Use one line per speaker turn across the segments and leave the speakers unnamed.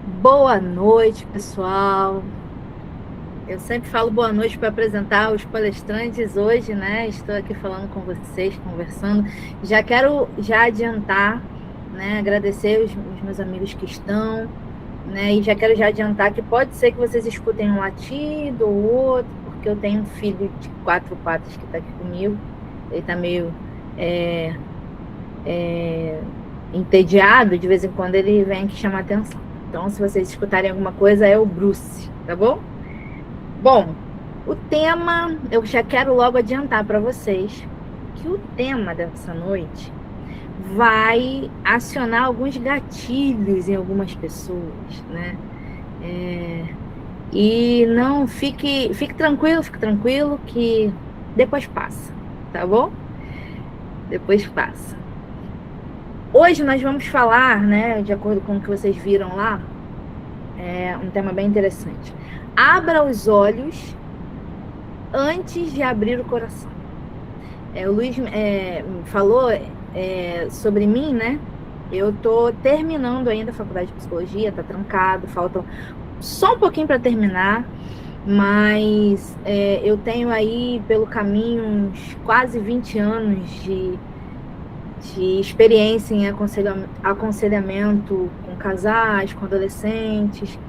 Boa noite, pessoal. Eu sempre falo boa noite para apresentar os palestrantes hoje, né? Estou aqui falando com vocês, conversando. Já quero adiantar, né? Agradecer os meus amigos que estão, né? E já quero adiantar que pode ser que vocês escutem um latido ou outro, porque eu tenho um filho de 4 patas que está aqui comigo. Ele está meio entediado, de vez em quando ele vem aqui chamar atenção. Então, se vocês escutarem alguma coisa, é o Bruce, tá bom? Bom, o tema, eu já quero logo adiantar para vocês que o tema dessa noite vai acionar alguns gatilhos em algumas pessoas, né? E não fique tranquilo que depois passa, tá bom? Depois passa. Hoje nós vamos falar, né, de acordo com o que vocês viram lá, um tema bem interessante. Abra os olhos antes de abrir o coração. O Luiz falou sobre mim, né? Eu tô terminando ainda a faculdade de psicologia, tá trancado, falta só um pouquinho para terminar, mas eu tenho aí pelo caminho uns quase 20 anos de experiência em aconselhamento com casais, com adolescentes,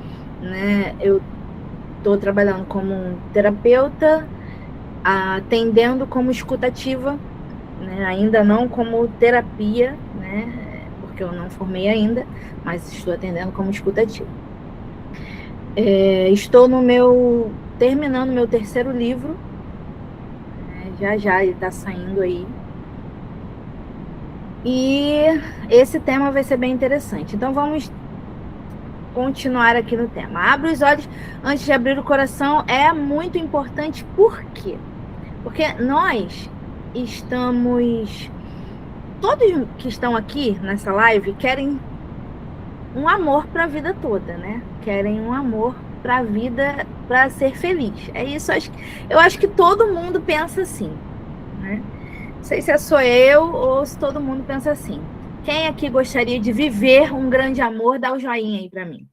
né? Eu estou trabalhando como terapeuta, atendendo como escutativa, né? Ainda não como terapia, né? Porque eu não formei ainda, mas estou atendendo como escutativa. Estou terminando meu terceiro livro, né? Já ele está saindo aí. E esse tema vai ser bem interessante. Então vamos continuar aqui no tema. Abre os olhos antes de abrir o coração é muito importante. Por quê? Porque nós estamos... Todos que estão aqui nessa live querem um amor para a vida toda, né? Querem um amor para a vida, para ser feliz. É isso. Eu acho que todo mundo pensa assim, né? Não sei se é só eu ou se todo mundo pensa assim. Quem aqui gostaria de viver um grande amor, dá o joinha aí para mim.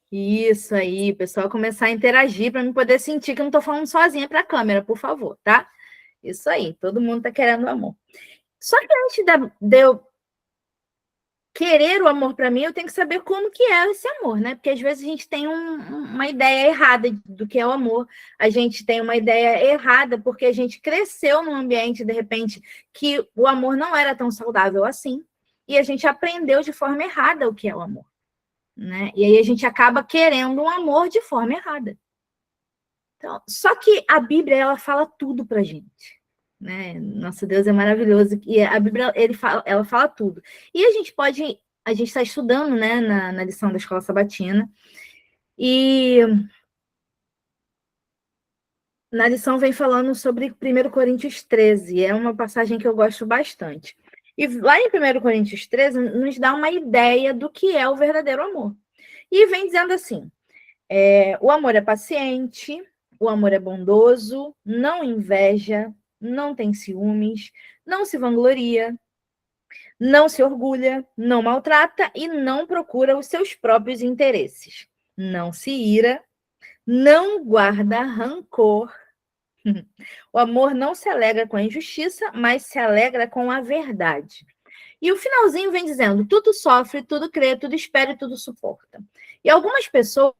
Isso aí, pessoal, começar a interagir para eu poder sentir que eu não estou falando sozinha para a câmera, por favor, tá? Isso aí, todo mundo está querendo amor. Só que antes de eu querer o amor para mim, eu tenho que saber como que é esse amor, né? Porque às vezes a gente tem uma ideia errada do que é o amor, a gente tem uma ideia errada porque a gente cresceu num ambiente, de repente, que o amor não era tão saudável assim, e a gente aprendeu de forma errada o que é o amor, né? E aí a gente acaba querendo um amor de forma errada. Então, só que a Bíblia, ela fala tudo pra gente, né? Nosso Deus é maravilhoso, e a Bíblia, ela fala tudo. E a gente está estudando, né, na lição da Escola Sabatina, e na lição vem falando sobre 1 Coríntios 13, é uma passagem que eu gosto bastante. E lá em 1 Coríntios 13, nos dá uma ideia do que é o verdadeiro amor. E vem dizendo assim, o amor é paciente, o amor é bondoso, não inveja, não tem ciúmes, não se vangloria, não se orgulha, não maltrata e não procura os seus próprios interesses. Não se ira, não guarda rancor. O amor não se alegra com a injustiça, mas se alegra com a verdade. E o finalzinho vem dizendo: tudo sofre, tudo crê, tudo espera e tudo suporta. E algumas pessoas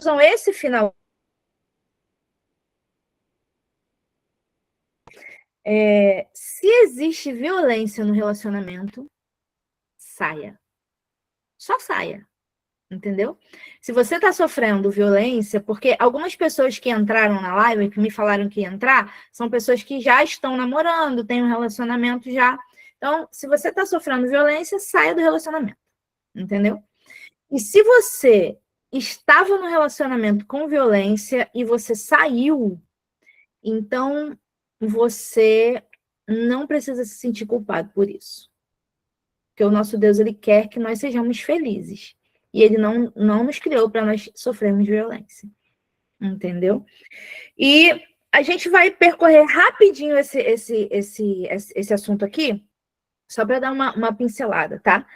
usam esse final. Se existe violência no relacionamento, saia. Só saia. Entendeu? Se você está sofrendo violência, porque algumas pessoas que entraram na live, que me falaram que ia entrar, são pessoas que já estão namorando, têm um relacionamento já. Então, se você está sofrendo violência, saia do relacionamento. Entendeu? E se você estava no relacionamento com violência e você saiu, então você não precisa se sentir culpado por isso. Porque o nosso Deus, ele quer que nós sejamos felizes. E ele não nos criou para nós sofrermos violência. Entendeu? E a gente vai percorrer rapidinho esse assunto aqui, só para dar uma pincelada, tá?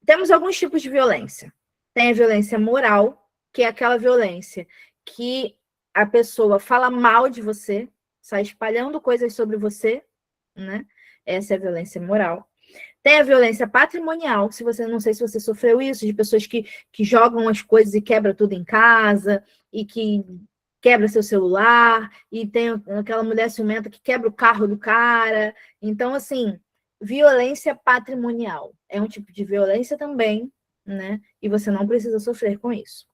Temos alguns tipos de violência. Tem a violência moral, que é aquela violência que a pessoa fala mal de você, sai espalhando coisas sobre você, né? Essa é a violência moral. Tem a violência patrimonial, se você não sei se você sofreu isso, de pessoas que jogam as coisas e quebram tudo em casa, e que quebra seu celular, e tem aquela mulher ciumenta que quebra o carro do cara. Então, assim, violência patrimonial é um tipo de violência também, né? E você não precisa sofrer com isso.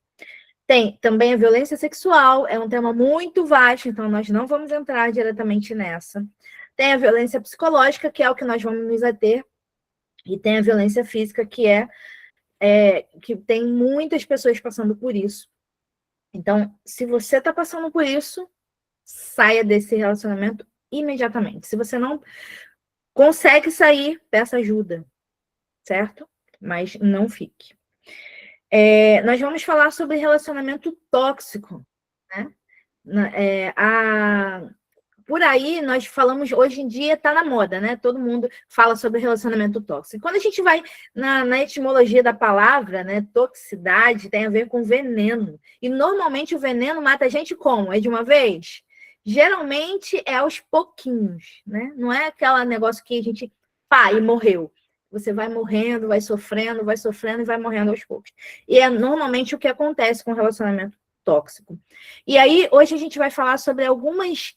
Tem também a violência sexual, é um tema muito vasto, então nós não vamos entrar diretamente nessa. Tem a violência psicológica, que é o que nós vamos nos ater, e tem a violência física, que que tem muitas pessoas passando por isso. Então, se você está passando por isso, saia desse relacionamento imediatamente. Se você não consegue sair, peça ajuda, certo? Mas não fique. Nós vamos falar sobre relacionamento tóxico, né? Por aí, nós falamos, hoje em dia está na moda, né? Todo mundo fala sobre relacionamento tóxico. Quando a gente vai na etimologia da palavra, né? Toxicidade tem a ver com veneno. E normalmente o veneno mata a gente como? É de uma vez? Geralmente é aos pouquinhos, né? Não é aquele negócio que a gente, pá, e morreu. Você vai morrendo, vai sofrendo e vai morrendo aos poucos. E é normalmente o que acontece com o relacionamento tóxico. E aí, hoje a gente vai falar sobre algumas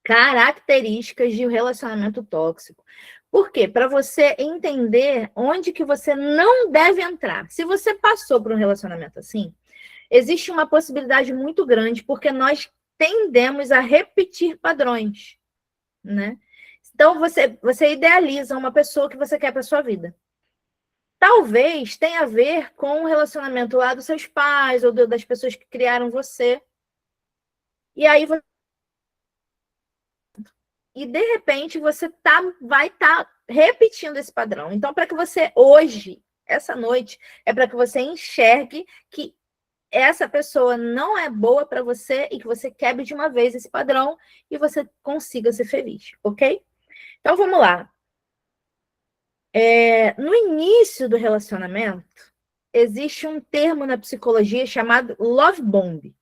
características de um relacionamento tóxico. Por quê? Para você entender onde que você não deve entrar. Se você passou por um relacionamento assim, existe uma possibilidade muito grande, porque nós tendemos a repetir padrões, né? Então, você idealiza uma pessoa que você quer para sua vida. Talvez tenha a ver com o relacionamento lá dos seus pais ou das pessoas que criaram você. E aí de repente você vai estar repetindo esse padrão. Então, para que você hoje, essa noite, é para que você enxergue que essa pessoa não é boa para você e que você quebre de uma vez esse padrão e você consiga ser feliz, ok? Então, vamos lá. No início do relacionamento, existe um termo na psicologia chamado love bomb,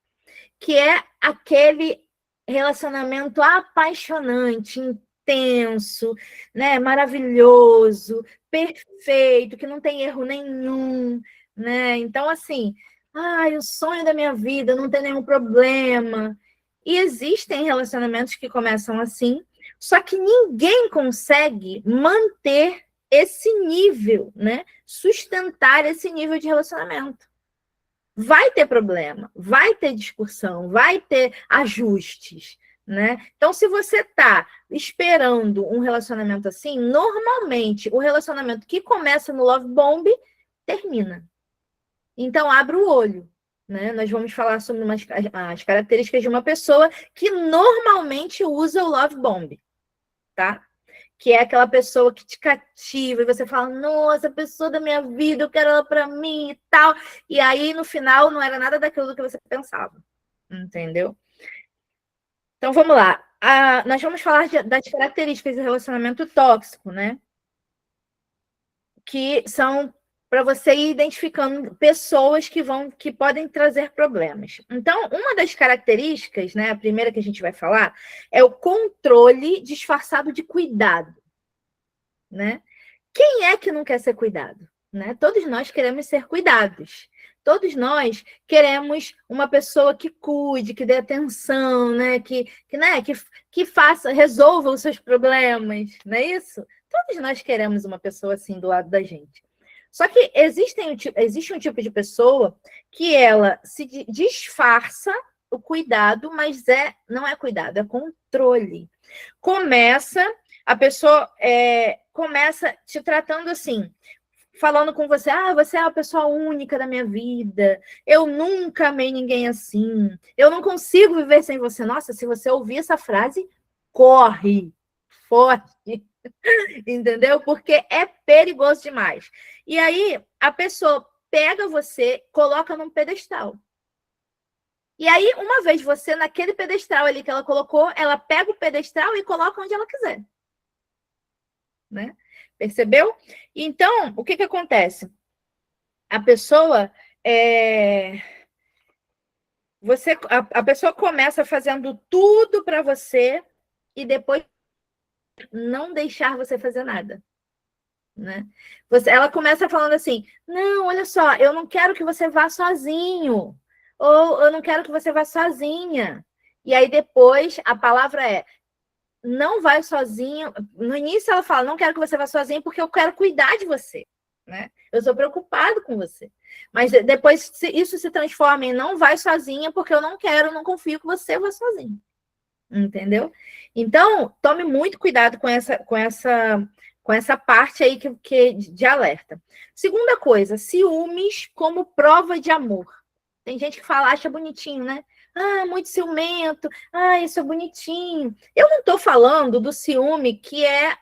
que é aquele relacionamento apaixonante, intenso, né, maravilhoso, perfeito, que não tem erro nenhum, né? Então, assim, o sonho da minha vida, não tem nenhum problema. E existem relacionamentos que começam assim, só que ninguém consegue manter esse nível, né? Sustentar esse nível de relacionamento. Vai ter problema, vai ter discussão, vai ter ajustes, né? Então, se você está esperando um relacionamento assim, normalmente o relacionamento que começa no love bomb termina. Então, abra o olho, né? Nós vamos falar sobre as características de uma pessoa que normalmente usa o love bomb, tá? Que é aquela pessoa que te cativa, e você fala, nossa, pessoa da minha vida, eu quero ela para mim e tal. E aí, no final, não era nada daquilo que você pensava. Entendeu? Então, vamos lá. Nós vamos falar das características do relacionamento tóxico, né? Que são para você ir identificando pessoas que podem trazer problemas. Então, uma das características, né, a primeira que a gente vai falar, é o controle disfarçado de cuidado, né? Quem é que não quer ser cuidado? Né? Todos nós queremos ser cuidados. Todos nós queremos uma pessoa que cuide, que dê atenção, né? Que faça, resolva os seus problemas, não é isso? Todos nós queremos uma pessoa assim do lado da gente. Só que existe um tipo de pessoa que ela se disfarça o cuidado, mas não é cuidado, é controle. A pessoa começa te tratando assim, falando com você, você é a pessoa única da minha vida, eu nunca amei ninguém assim, eu não consigo viver sem você. Nossa, se você ouvir essa frase, corre, foge, entendeu? Porque é perigoso demais. E aí, a pessoa pega você, coloca num pedestal. E aí, uma vez você naquele pedestral ali que ela colocou, ela pega o pedestral e coloca onde ela quiser. Né? Percebeu? Então, o que que acontece? A pessoa a pessoa começa fazendo tudo para você e depois não deixar você fazer nada. Né? Ela começa falando assim: não, olha só, eu não quero que você vá sozinho, ou eu não quero que você vá sozinha. E aí depois a palavra é: não vai sozinho. No início ela fala: não quero que você vá sozinho porque eu quero cuidar de você. Né? Eu sou preocupado com você. Mas depois isso se transforma em não vai sozinha porque eu não quero, não confio que você vá sozinho. Entendeu? Então, tome muito cuidado com essa parte aí que de alerta. Segunda coisa, ciúmes como prova de amor. Tem gente que fala, acha bonitinho, né? Ah, muito ciumento. Ah, isso é bonitinho. Eu não estou falando do ciúme que é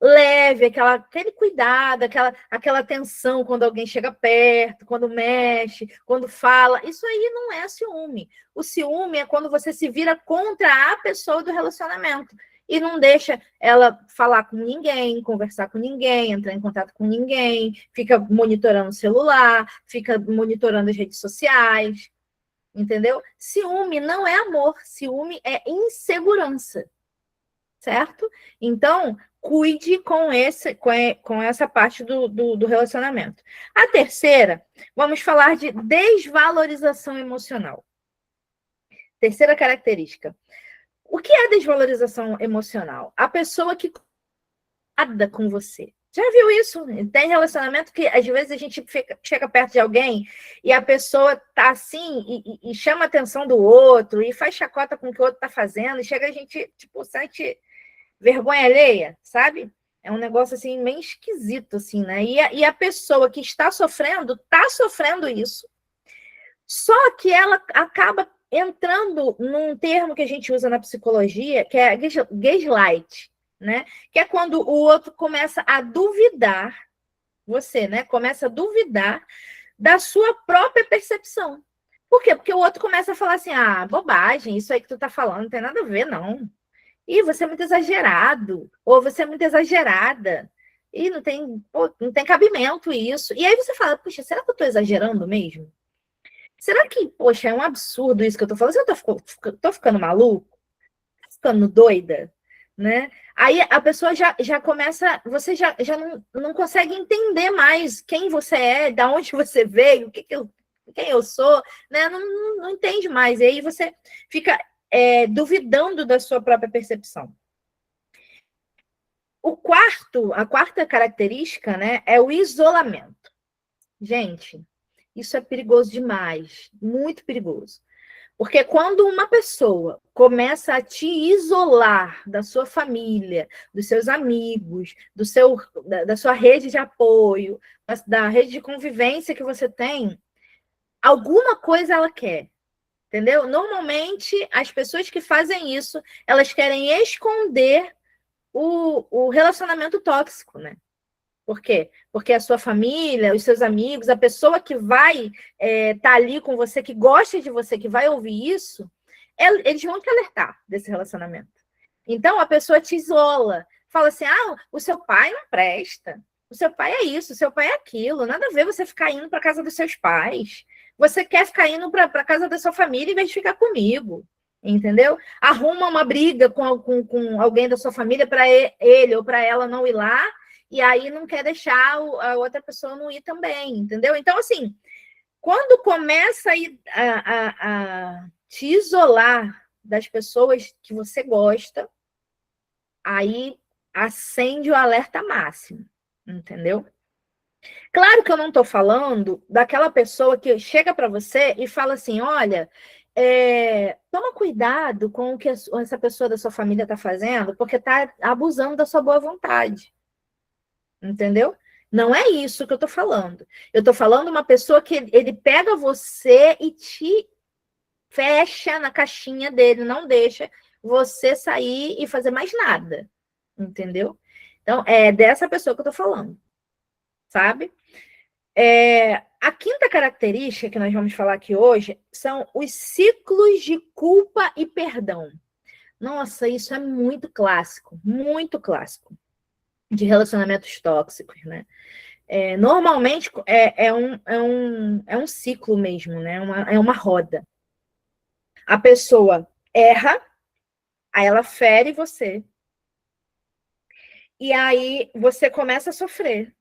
leve, aquele cuidado, aquela atenção quando alguém chega perto, quando mexe, quando fala. Isso aí não é ciúme. O ciúme é quando você se vira contra a pessoa do relacionamento e não deixa ela falar com ninguém, conversar com ninguém, entrar em contato com ninguém, fica monitorando o celular, fica monitorando as redes sociais, entendeu? Ciúme não é amor, ciúme é insegurança, certo? Então, cuide com essa parte do relacionamento. A terceira, vamos falar de desvalorização emocional. Terceira característica. O que é desvalorização emocional? A pessoa que nada com você. Já viu isso? Tem relacionamento que às vezes a gente chega perto de alguém e a pessoa tá assim e chama a atenção do outro e faz chacota com o que o outro tá fazendo e chega a gente, tipo, sente vergonha alheia, sabe? É um negócio assim meio esquisito, assim, né? E a pessoa que está sofrendo isso, só que ela acaba entrando num termo que a gente usa na psicologia, que é gaslight, né? Que é quando o outro começa a duvidar, você, né? Começa a duvidar da sua própria percepção. Por quê? Porque o outro começa a falar assim: ah, bobagem, isso aí que tu tá falando não tem nada a ver, não. E você é muito exagerado, ou você é muito exagerada. E não tem cabimento isso. E aí você fala, puxa, será que eu estou exagerando mesmo? Será que, poxa, é um absurdo isso que eu estou falando? Será que eu tô ficando maluco? Tô ficando doida? Né? Aí a pessoa já começa, você já não consegue entender mais quem você é, de onde você veio, quem eu sou, né? Não entende mais. E aí você fica duvidando da sua própria percepção. A quarta característica, né, é o isolamento. Gente, isso é perigoso demais, muito perigoso. Porque quando uma pessoa começa a te isolar da sua família, dos seus amigos, da sua rede de apoio, da rede de convivência que você tem, alguma coisa ela quer, entendeu? Normalmente, as pessoas que fazem isso, elas querem esconder o relacionamento tóxico, né? Por quê? Porque a sua família, os seus amigos, a pessoa que vai tá ali com você, que gosta de você, que vai ouvir isso, eles vão te alertar desse relacionamento. Então, a pessoa te isola. Fala assim, ah, o seu pai não presta. O seu pai é isso, o seu pai é aquilo. Nada a ver você ficar indo para casa dos seus pais. Você quer ficar indo para casa da sua família em vez de ficar comigo. Entendeu? Arruma uma briga com alguém da sua família para ele ou para ela não ir lá, e aí não quer deixar a outra pessoa não ir também, entendeu? Então, assim, quando começa a te isolar das pessoas que você gosta, aí acende o alerta máximo, entendeu? Claro que eu não estou falando daquela pessoa que chega para você e fala assim, olha, toma cuidado com o que essa pessoa da sua família está fazendo, porque está abusando da sua boa vontade. Entendeu? Não é isso que eu estou falando. Eu estou falando uma pessoa que ele pega você e te fecha na caixinha dele, não deixa você sair e fazer mais nada. Entendeu? Então, é dessa pessoa que eu estou falando. Sabe? A quinta característica que nós vamos falar aqui hoje são os ciclos de culpa e perdão. Nossa, isso é muito clássico de relacionamentos tóxicos, né? Normalmente é um ciclo mesmo, né? É uma roda. A pessoa erra, aí ela fere você. E aí você começa a sofrer.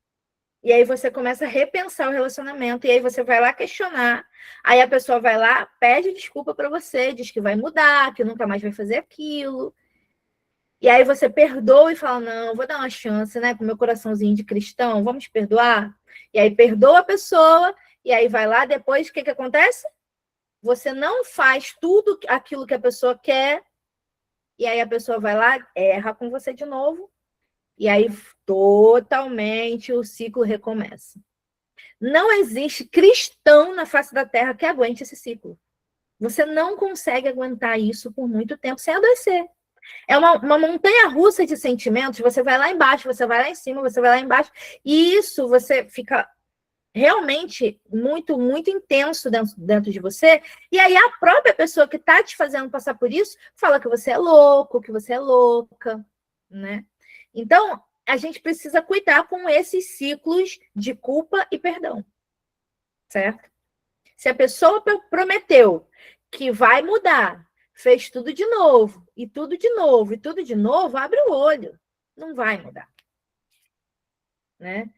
E aí você começa a repensar o relacionamento. E aí você vai lá questionar. Aí a pessoa vai lá, pede desculpa para você, diz que vai mudar, que nunca mais vai fazer aquilo. E aí você perdoa e fala, não, vou dar uma chance, né? Com meu coraçãozinho de cristão, vamos perdoar? E aí perdoa a pessoa, e aí vai lá, depois o que acontece? Você não faz tudo aquilo que a pessoa quer, e aí a pessoa vai lá, erra com você de novo, e aí totalmente o ciclo recomeça. Não existe cristão na face da terra que aguente esse ciclo. Você não consegue aguentar isso por muito tempo sem adoecer. É uma montanha russa de sentimentos. Você vai lá embaixo, você vai lá em cima, você vai lá embaixo. E isso você fica realmente muito, muito intenso dentro de você. E aí a própria pessoa que está te fazendo passar por isso fala que você é louco, que você é louca, né? Então, a gente precisa cuidar com esses ciclos de culpa e perdão, certo? Se a pessoa prometeu que vai mudar, fez tudo de novo, e tudo de novo, e tudo de novo, abre o olho. Não vai mudar. Né?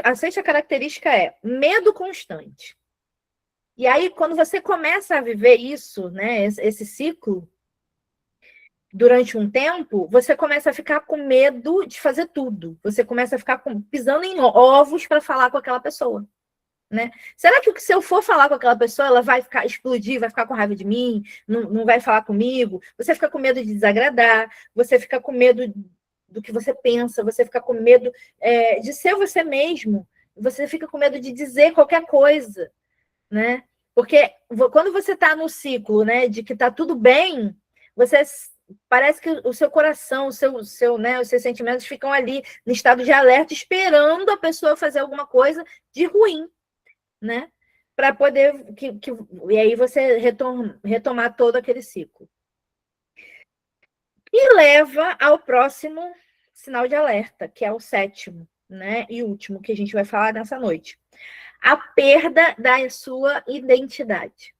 A sexta característica é medo constante. E aí, quando você começa a viver isso, né, esse ciclo, durante um tempo, você começa a ficar com medo de fazer tudo. Você começa a ficar pisando em ovos para falar com aquela pessoa. Né? Será que se eu for falar com aquela pessoa, ela vai explodir, vai ficar com raiva de mim, não vai falar comigo? Você fica com medo de desagradar, você fica com medo do que você pensa, você fica com medo de ser você mesmo, você fica com medo de dizer qualquer coisa, né? Porque quando você está no ciclo, né, de que está tudo bem, você parece que o seu coração, né, os seus sentimentos ficam ali no estado de alerta, esperando a pessoa fazer alguma coisa de ruim, né? Para poder e aí você retomar todo aquele ciclo. E leva ao próximo sinal de alerta, que é o sétimo, né? E último que a gente vai falar nessa noite. A perda da sua identidade.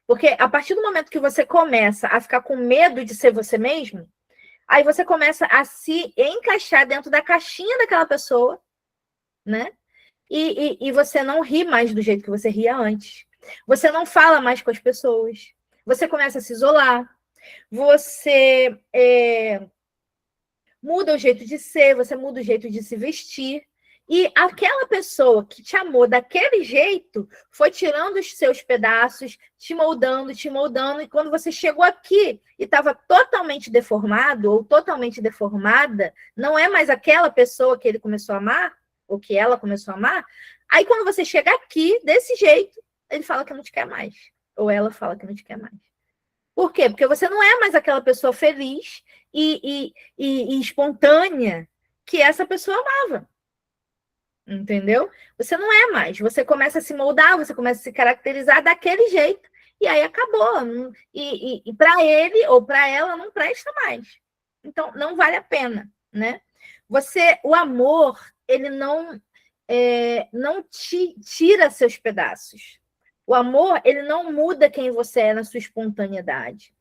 Porque a partir do momento que você começa a ficar com medo de ser você mesmo, aí você começa a se encaixar dentro da caixinha daquela pessoa, né? E você não ri mais do jeito que você ria antes. Você não fala mais com as pessoas. Você começa a se isolar. Você muda o jeito de ser, você muda o jeito de se vestir. E aquela pessoa que te amou daquele jeito foi tirando os seus pedaços, te moldando, e quando você chegou aqui e estava totalmente deformado ou totalmente deformada, não é mais aquela pessoa que ele começou a amar, ou que ela começou a amar, aí quando você chega aqui, desse jeito, ele fala que não te quer mais. Ou ela fala que não te quer mais. Por quê? Porque você não é mais aquela pessoa feliz e espontânea que essa pessoa amava. Entendeu? Você não é mais. Você começa a se moldar, você começa a se caracterizar daquele jeito. E aí acabou. E para ele ou para ela não presta mais. Então, não vale a pena, né? O amor, ele não te tira seus pedaços. O amor, ele não muda quem você é na sua espontaneidade.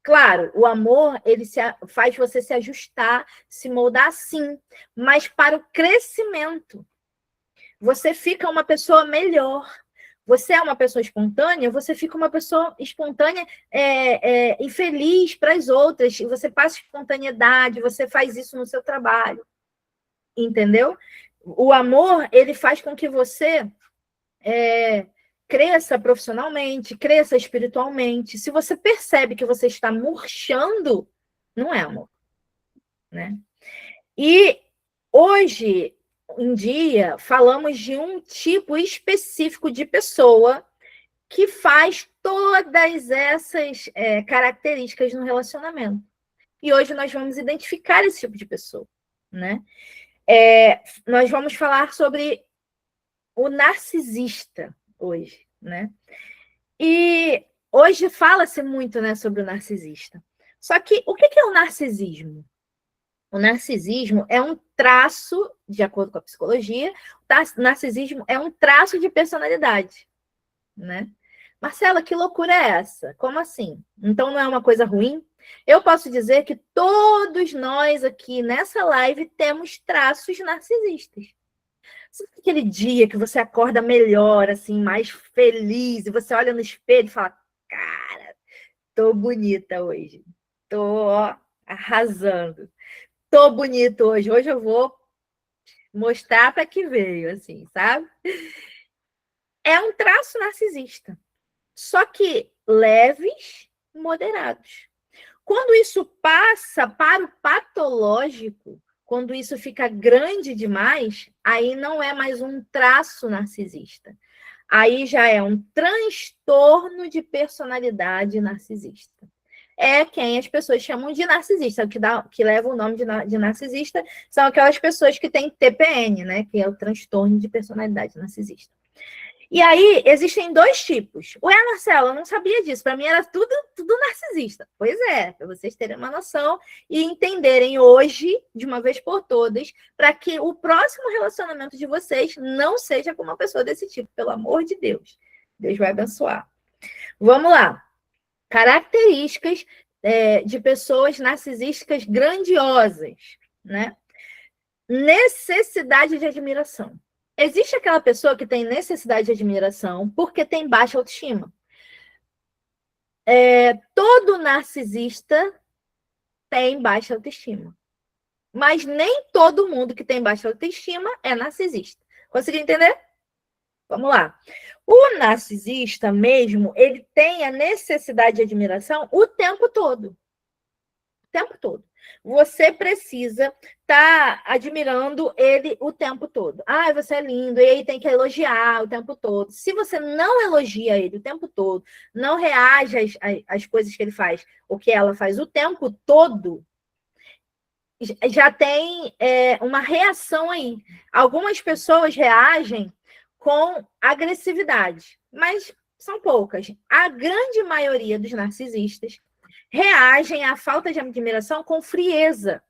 Claro, o amor, ele faz você se ajustar, se moldar sim, mas para o crescimento. Você fica uma pessoa melhor. Você é uma pessoa espontânea, você fica uma pessoa espontânea e feliz para as outras. E você passa espontaneidade, você faz isso no seu trabalho. Entendeu? O amor, ele faz com que você cresça profissionalmente, cresça espiritualmente. Se você percebe que você está murchando, não é amor. Né? E hoje em dia, falamos de um tipo específico de pessoa que faz todas essas características no relacionamento. E hoje nós vamos identificar esse tipo de pessoa, né? Nós vamos falar sobre o narcisista hoje, né? E hoje fala-se muito, né, sobre o narcisista. Só que o que é o narcisismo? O narcisismo é um traço, de acordo com a psicologia, o narcisismo é um traço de personalidade, né? Marcela, que loucura é essa? Como assim? Então não é uma coisa ruim? Eu posso dizer que todos nós aqui nessa live temos traços narcisistas. Sabe aquele dia que você acorda melhor, assim, mais feliz, e você olha no espelho e fala: cara, tô bonita hoje. Tô, ó, arrasando. Tô bonito hoje. Hoje eu vou mostrar para que veio, assim, sabe? É um traço narcisista. Só que leves, moderados. Quando isso passa para o patológico, quando isso fica grande demais, aí não é mais um traço narcisista. Aí já é um transtorno de personalidade narcisista. É quem as pessoas chamam de narcisista, que leva o nome de narcisista, são aquelas pessoas que têm TPN, né? Que é o transtorno de personalidade narcisista. E aí, existem dois tipos. Ué, Marcela, eu não sabia disso. Para mim era tudo narcisista. Pois é, para vocês terem uma noção e entenderem hoje, de uma vez por todas, para que o próximo relacionamento de vocês não seja com uma pessoa desse tipo. Pelo amor de Deus. Deus vai abençoar. Vamos lá. Características de pessoas narcisísticas grandiosas, né? Necessidade de admiração. Existe aquela pessoa que tem necessidade de admiração porque tem baixa autoestima. Todo narcisista tem baixa autoestima. Mas nem todo mundo que tem baixa autoestima é narcisista. Conseguiu entender? Vamos lá. O narcisista mesmo, ele tem a necessidade de admiração o tempo todo. O tempo todo. Você precisa estar admirando ele o tempo todo. Ah, você é lindo, e aí tem que elogiar o tempo todo. Se você não elogia ele o tempo todo, não reage às coisas que ele faz, o que ela faz o tempo todo, já tem uma reação aí. Algumas pessoas reagem com agressividade, mas são poucas. A grande maioria dos narcisistas reagem à falta de admiração com frieza,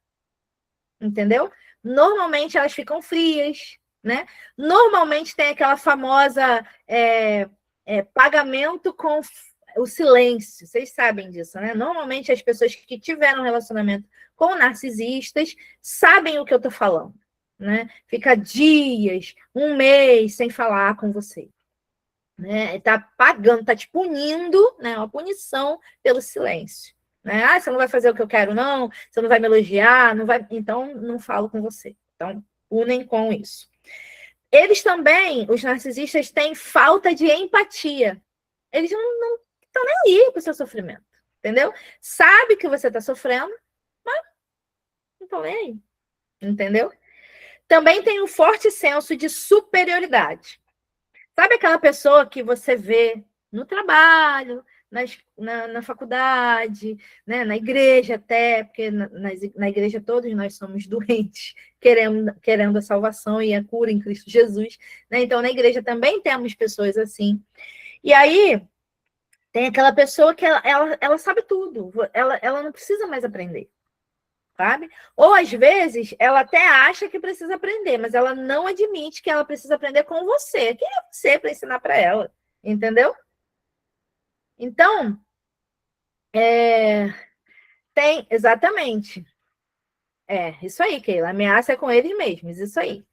entendeu? Normalmente elas ficam frias, né? Normalmente tem aquela famosa pagamento com o silêncio, vocês sabem disso, né? Normalmente as pessoas que tiveram relacionamento com narcisistas sabem o que eu tô falando, né? Fica dias, um mês sem falar com você, né? Tá pagando, tá te punindo, né? Uma punição pelo silêncio, né? Ah, você não vai fazer o que eu quero, não? Você não vai me elogiar, não vai, então não falo com você. Então, punem com isso. Eles também, os narcisistas, têm falta de empatia. Eles não estão nem aí com o seu sofrimento, entendeu? Sabe que você está sofrendo, mas não estão nem aí, entendeu? Também tem um forte senso de superioridade. Sabe aquela pessoa que você vê no trabalho, na faculdade, né, na igreja até, porque na igreja todos nós somos doentes, querendo a salvação e a cura em Cristo Jesus, né? Então, na igreja também temos pessoas assim. E aí, tem aquela pessoa que ela sabe tudo, ela não precisa mais aprender, sabe? Ou, às vezes, ela até acha que precisa aprender, mas ela não admite que ela precisa aprender com você. Quem é você para ensinar para ela? Entendeu? Então, tem, exatamente. Isso aí, Keila. Ameaça é com eles mesmos, isso aí.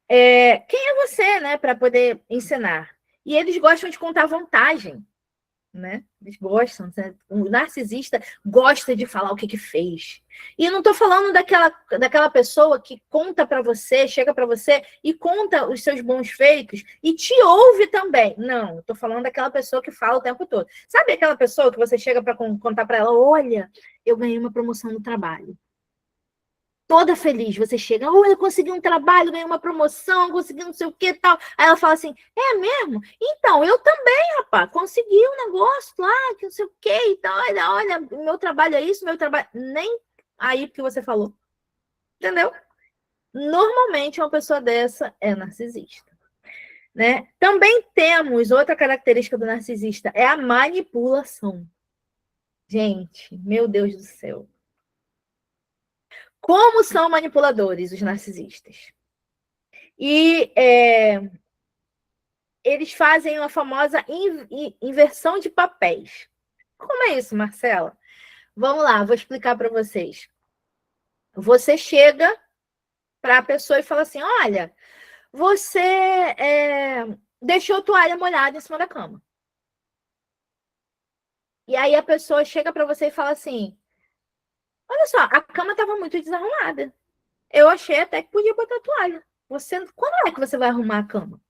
Quem é você, né, para poder ensinar? E eles gostam de contar vantagem, né? Eles gostam, né? O narcisista gosta de falar o que fez. E eu não estou falando daquela pessoa que conta para você, chega para você e conta os seus bons feitos e te ouve também. Não, estou falando daquela pessoa que fala o tempo todo. Sabe aquela pessoa que você chega para contar para ela, olha, eu ganhei uma promoção no trabalho. Toda feliz, você chega, olha, eu consegui um trabalho, ganhei uma promoção, consegui não sei o que tal. Aí ela fala assim, é mesmo? Então, eu também, rapaz, consegui um negócio lá, que não sei o que e tal. Olha, meu trabalho é isso, meu trabalho. Nem aí porque você falou. Entendeu? Normalmente uma pessoa dessa é narcisista. né? Também temos outra característica do narcisista, é a manipulação. Gente, meu Deus do céu. Como são manipuladores os narcisistas? E eles fazem uma famosa inversão de papéis. Como é isso, Marcela? Vamos lá, vou explicar para vocês. Você chega para a pessoa e fala assim: olha, você deixou toalha molhada em cima da cama. E aí a pessoa chega para você e fala assim: olha só, a cama estava muito desarrumada. Eu achei até que podia botar toalha. Quando é que você vai arrumar a cama?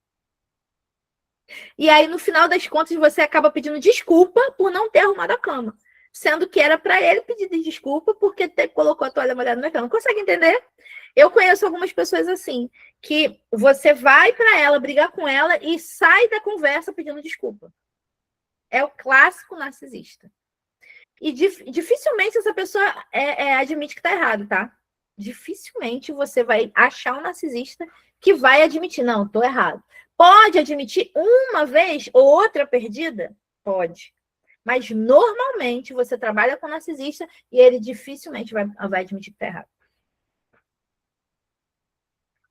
E aí, no final das contas, você acaba pedindo desculpa por não ter arrumado a cama. Sendo que era para ele pedir desculpa porque colocou a toalha molhada na cama. Consegue entender? Eu conheço algumas pessoas assim, que você vai para ela, brigar com ela e sai da conversa pedindo desculpa. É o clássico narcisista. E dificilmente essa pessoa admite que está errado, tá? Dificilmente você vai achar um narcisista que vai admitir, não, estou errado. Pode admitir uma vez ou outra perdida? Pode. Mas normalmente você trabalha com narcisista e ele dificilmente vai admitir que está errado.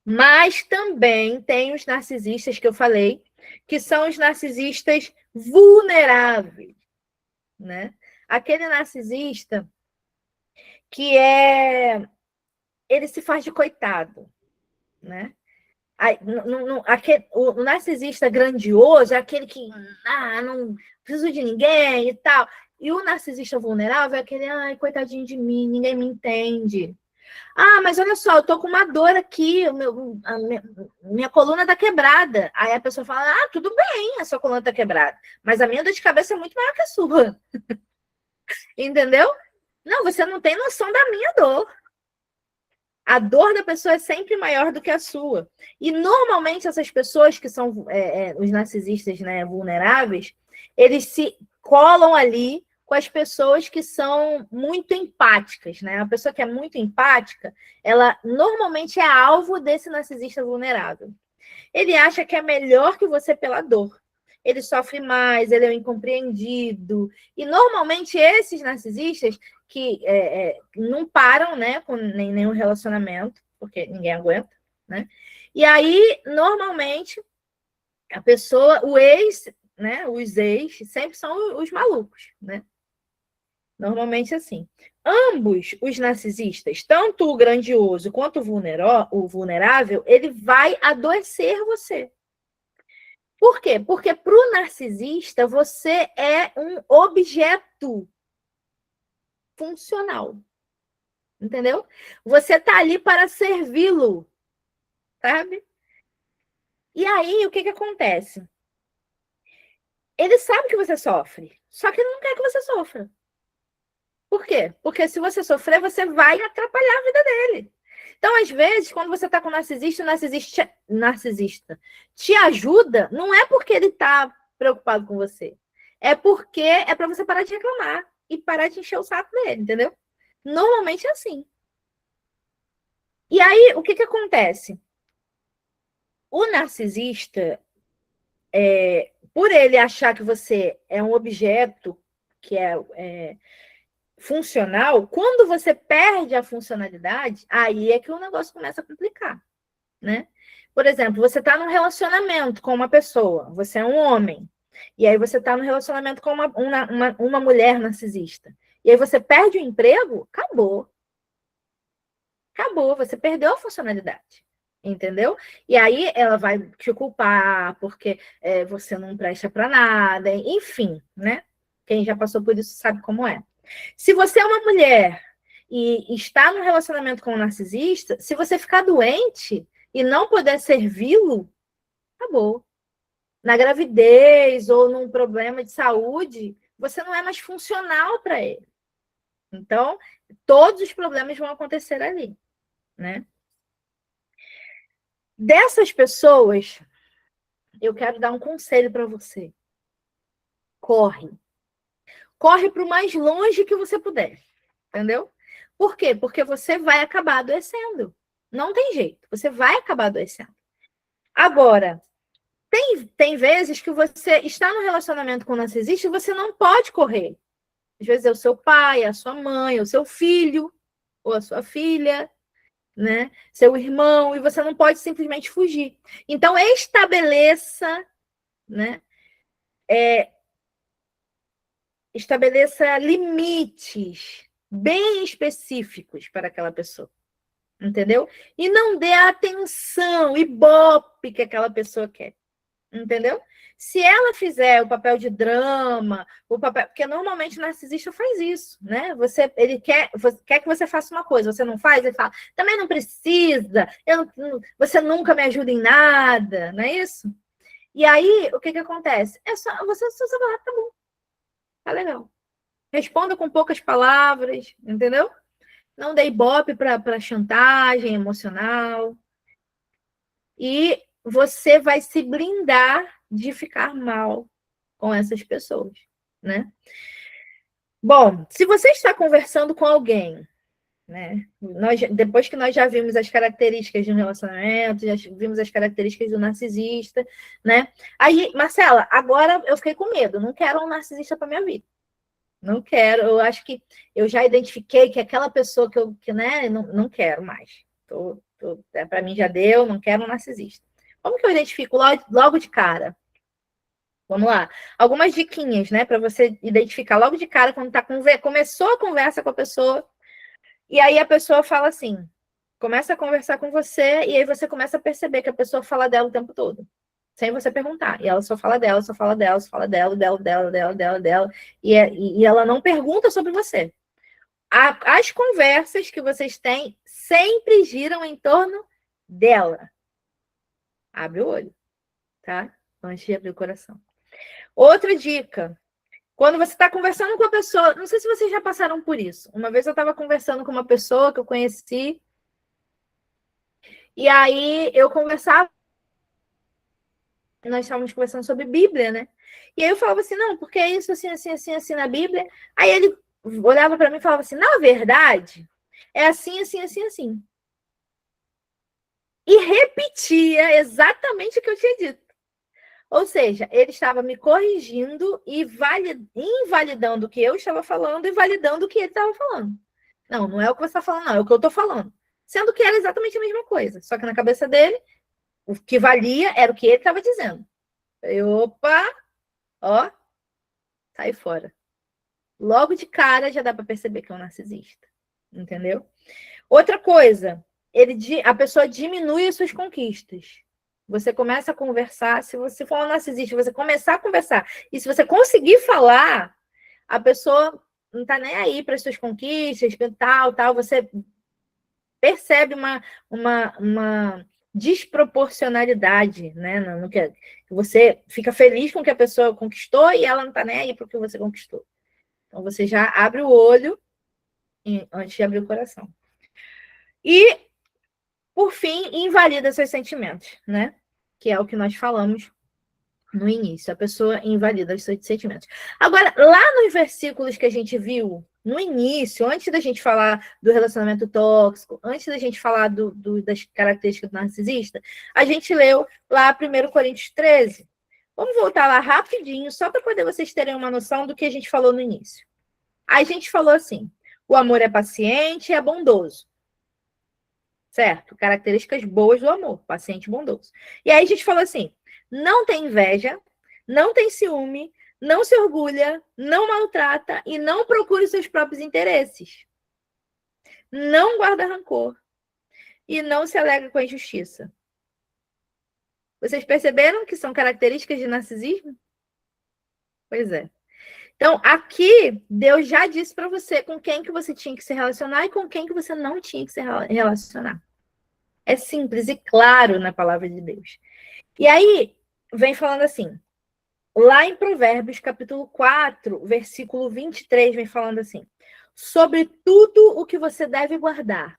Mas também tem os narcisistas que eu falei, que são os narcisistas vulneráveis, né? Aquele narcisista que ele se faz de coitado, né? O narcisista grandioso é aquele que não preciso de ninguém e tal. E o narcisista vulnerável é aquele, ai, coitadinho de mim, ninguém me entende. Ah, mas olha só, eu tô com uma dor aqui, minha coluna tá quebrada. Aí a pessoa fala, ah, tudo bem, a sua coluna tá quebrada. Mas a minha dor de cabeça é muito maior que a sua. Entendeu? Não, você não tem noção da minha dor. A dor da pessoa é sempre maior do que a sua. E normalmente essas pessoas que são os narcisistas, né, vulneráveis, eles se colam ali com as pessoas que são muito empáticas, né? A pessoa que é muito empática, ela normalmente é alvo desse narcisista vulnerável. Ele acha que é melhor que você pela dor. Ele sofre mais, ele é um incompreendido. E normalmente esses narcisistas que não param, né, com nenhum relacionamento, porque ninguém aguenta, né? E aí, normalmente, a pessoa, o ex, né, os ex sempre são os malucos, né? Normalmente assim. Ambos os narcisistas, tanto o grandioso quanto o vulnerável, ele vai adoecer você. Por quê? Porque para o narcisista você é um objeto funcional. Entendeu? Você tá ali para servi-lo, sabe? E aí, o que acontece? Ele sabe que você sofre, só que ele não quer que você sofra. Por quê? Porque se você sofrer, você vai atrapalhar a vida dele. Então, às vezes, quando você tá com o narcisista te ajuda, não é porque ele tá preocupado com você. É porque é para você parar de reclamar e parar de encher o saco dele, entendeu? Normalmente é assim. E aí, o que acontece? O narcisista, por ele achar que você é um objeto que é funcional, quando você perde a funcionalidade, aí é que o negócio começa a complicar, né? Por exemplo, você está num relacionamento com uma pessoa, você é um homem, e aí você está num relacionamento com uma mulher narcisista, e aí você perde o emprego, acabou. Acabou, você perdeu a funcionalidade. Entendeu? E aí ela vai te culpar porque você não presta para nada, enfim, né? Quem já passou por isso sabe como é. Se você é uma mulher e está num relacionamento com um narcisista, se você ficar doente e não puder servi-lo, acabou. Na gravidez ou num problema de saúde, você não é mais funcional para ele. Então, todos os problemas vão acontecer ali, né? Dessas pessoas, eu quero dar um conselho para você. Corre. Corre para o mais longe que você puder. Entendeu? Por quê? Porque você vai acabar adoecendo. Não tem jeito. Você vai acabar adoecendo. Agora, Tem vezes que você está no relacionamento com o narcisista e você não pode correr. Às vezes é o seu pai, a sua mãe, o seu filho, ou a sua filha, né? Seu irmão, e você não pode simplesmente fugir. Então, estabeleça, né? Estabeleça limites bem específicos para aquela pessoa, entendeu? E não dê a atenção, ibope que aquela pessoa quer, entendeu? Se ela fizer o papel de drama, o papel, porque normalmente o narcisista faz isso, né? Ele quer que você faça uma coisa, você não faz, ele fala, também não precisa, você nunca me ajuda em nada, não é isso? E aí, o que acontece? Você só vai, tá bom, tá legal. Responda com poucas palavras, entendeu? Não dê ibope para chantagem emocional. E você vai se blindar de ficar mal com essas pessoas, né? Bom, se você está conversando com alguém, né? Depois que nós já vimos as características de um relacionamento, já vimos as características do narcisista, né? Aí, Marcela, agora eu fiquei com medo, não quero um narcisista para minha vida. Não quero, eu acho que eu já identifiquei que aquela pessoa né, não quero mais. Para mim já deu, não quero um narcisista. Como que eu identifico logo de cara? Vamos lá. Algumas diquinhas, né, para você identificar logo de cara quando começou a conversa com a pessoa, e aí a pessoa fala assim, começa a conversar com você, e aí você começa a perceber que a pessoa fala dela o tempo todo. Sem você perguntar. E ela só fala dela, só fala dela, só fala dela, dela. E ela não pergunta sobre você. As conversas que vocês têm sempre giram em torno dela. Abre o olho, tá? Antes de abrir o coração. Outra dica. Quando você está conversando com a pessoa, não sei se vocês já passaram por isso. Uma vez eu estava conversando com uma pessoa que eu conheci, e aí eu conversava, nós estávamos conversando sobre Bíblia, né? E aí eu falava assim, não, porque é isso, assim, assim, assim, assim na Bíblia. Aí ele olhava para mim e falava assim, na verdade, é assim, assim, assim, assim. E repetia exatamente o que eu tinha dito. Ou seja, ele estava me corrigindo e invalidando o que eu estava falando e validando o que ele estava falando. Não é o que você está falando, não, é o que eu estou falando. Sendo que era exatamente a mesma coisa. Só que na cabeça dele, o que valia era o que ele estava dizendo. Opa, ó, sai fora. Logo de cara já dá para perceber que é um narcisista. Entendeu? Outra coisa, a pessoa diminui as suas conquistas. Você começa a conversar, se você for um narcisista, você começar a conversar, e se você conseguir falar, a pessoa não está nem aí para as suas conquistas, tal, você percebe uma desproporcionalidade, né? No que você fica feliz com o que a pessoa conquistou e ela não está nem aí para o que você conquistou. Então você já abre o olho antes de abrir o coração. E, por fim, invalida seus sentimentos, né? Que é o que nós falamos no início. A pessoa invalida os seus sentimentos. Agora, lá nos versículos que a gente viu no início, antes da gente falar do relacionamento tóxico, antes da gente falar das características do narcisista, a gente leu lá 1 Coríntios 13. Vamos voltar lá rapidinho, só para poder vocês terem uma noção do que a gente falou no início. Aí a gente falou assim, o amor é paciente e é bondoso. Certo? Características boas do amor, paciente e bondoso. E aí a gente falou assim, não tem inveja, não tem ciúme, não se orgulha, não maltrata e não procura os seus próprios interesses. Não guarda rancor e não se alegra com a injustiça. Vocês perceberam que são características de narcisismo? Pois é. Então, aqui, Deus já disse para você com quem que você tinha que se relacionar e com quem que você não tinha que se relacionar. É simples e claro na palavra de Deus. E aí, vem falando assim, lá em Provérbios, capítulo 4, versículo 23, vem falando assim, sobre tudo o que você deve guardar,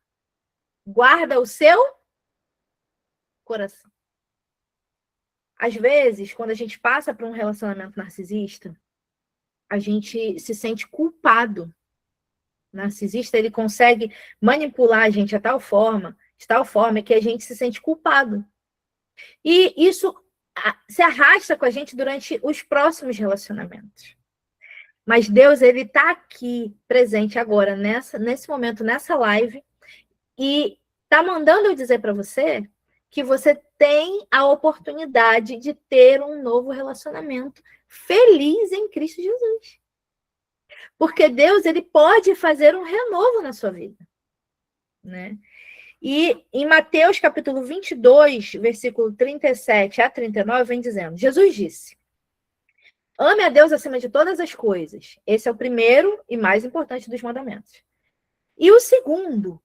guarda o seu coração. Às vezes, quando a gente passa por um relacionamento narcisista, a gente se sente culpado. O narcisista, ele consegue manipular a gente de tal forma que a gente se sente culpado. E isso se arrasta com a gente durante os próximos relacionamentos. Mas Deus, ele está aqui, presente agora, nesse momento, nessa live, e está mandando eu dizer para você que você tem a oportunidade de ter um novo relacionamento feliz em Cristo Jesus. Porque Deus, ele pode fazer um renovo na sua vida, né? E em Mateus capítulo 22, versículo 37 a 39, vem dizendo, Jesus disse, ame a Deus acima de todas as coisas. Esse é o primeiro e mais importante dos mandamentos. E o segundo,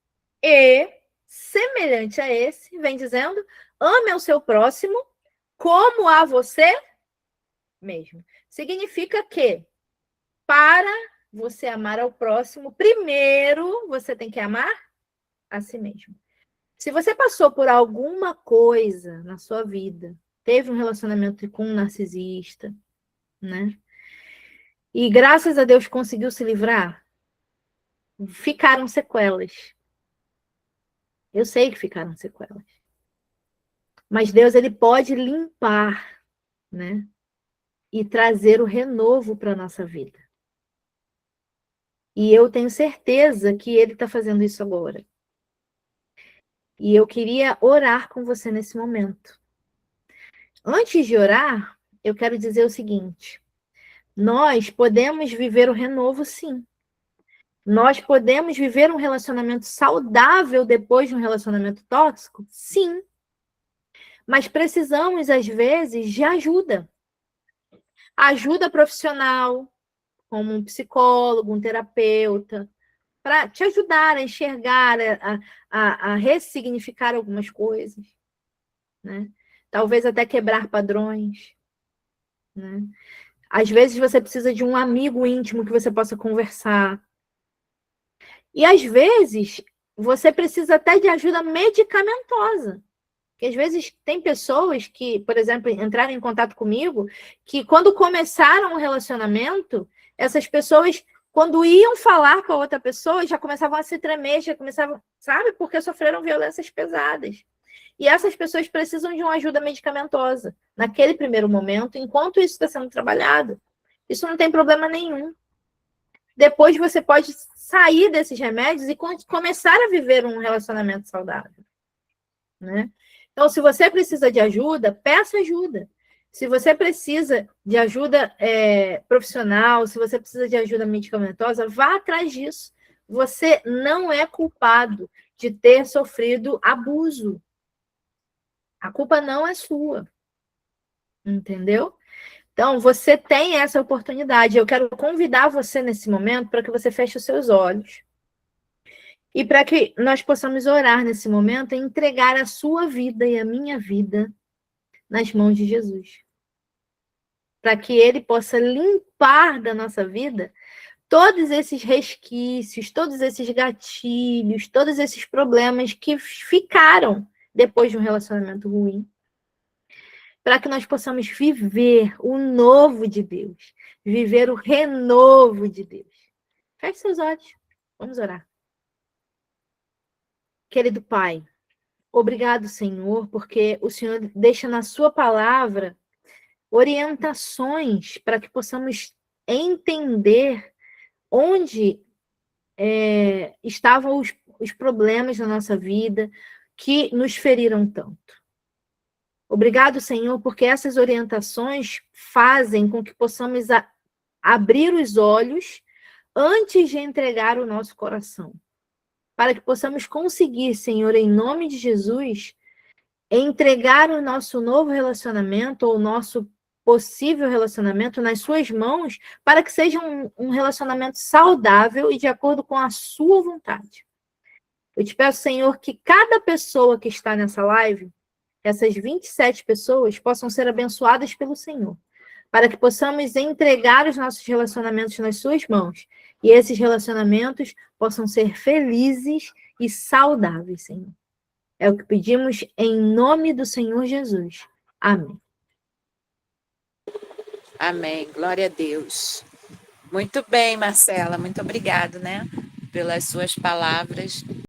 semelhante a esse, vem dizendo, ame ao seu próximo como a você mesmo. Significa que, para você amar ao próximo, primeiro você tem que amar a si mesmo. Se você passou por alguma coisa na sua vida, teve um relacionamento com um narcisista, né? E graças a Deus conseguiu se livrar, ficaram sequelas. Eu sei que ficaram sequelas. Mas Deus, ele pode limpar, né? E trazer o renovo para a nossa vida. E eu tenho certeza que ele está fazendo isso agora. E eu queria orar com você nesse momento. Antes de orar, eu quero dizer o seguinte: nós podemos viver o renovo, sim. Nós podemos viver um relacionamento saudável depois de um relacionamento tóxico? Sim. Mas precisamos, às vezes, de ajuda. Ajuda profissional, como um psicólogo, um terapeuta, para te ajudar a enxergar, a ressignificar algumas coisas, né? Talvez até quebrar padrões, né? Às vezes você precisa de um amigo íntimo que você possa conversar. E às vezes você precisa até de ajuda medicamentosa. Porque às vezes tem pessoas que, por exemplo, entraram em contato comigo, que quando começaram um relacionamento, essas pessoas, quando iam falar com a outra pessoa, já começavam a se tremer, já começavam, sabe? Porque sofreram violências pesadas. E essas pessoas precisam de uma ajuda medicamentosa naquele primeiro momento, enquanto isso está sendo trabalhado. Isso não tem problema nenhum. Depois você pode sair desses remédios e começar a viver um relacionamento saudável, né? Então, se você precisa de ajuda, peça ajuda. Se você precisa de ajuda profissional, se você precisa de ajuda medicamentosa, vá atrás disso. Você não é culpado de ter sofrido abuso. A culpa não é sua. Entendeu? Então, você tem essa oportunidade. Eu quero convidar você nesse momento para que você feche os seus olhos. E para que nós possamos orar nesse momento e entregar a sua vida e a minha vida nas mãos de Jesus. Para que ele possa limpar da nossa vida todos esses resquícios, todos esses gatilhos, todos esses problemas que ficaram depois de um relacionamento ruim. Para que nós possamos viver o novo de Deus, viver o renovo de Deus. Feche seus olhos, vamos orar. Querido Pai, obrigado, Senhor, porque o Senhor deixa na sua palavra orientações para que possamos entender onde estavam os problemas na nossa vida que nos feriram tanto. Obrigado, Senhor, porque essas orientações fazem com que possamos abrir os olhos antes de entregar o nosso coração. Para que possamos conseguir, Senhor, em nome de Jesus, entregar o nosso novo relacionamento ou o nosso possível relacionamento nas suas mãos, para que seja um relacionamento saudável e de acordo com a sua vontade. Eu te peço, Senhor, que cada pessoa que está nessa live, essas 27 pessoas, possam ser abençoadas pelo Senhor, para que possamos entregar os nossos relacionamentos nas suas mãos, e esses relacionamentos possam ser felizes e saudáveis, Senhor. É o que pedimos em nome do Senhor Jesus. Amém.
Amém. Glória a Deus. Muito bem, Marcela. Muito obrigado, né, pelas suas palavras.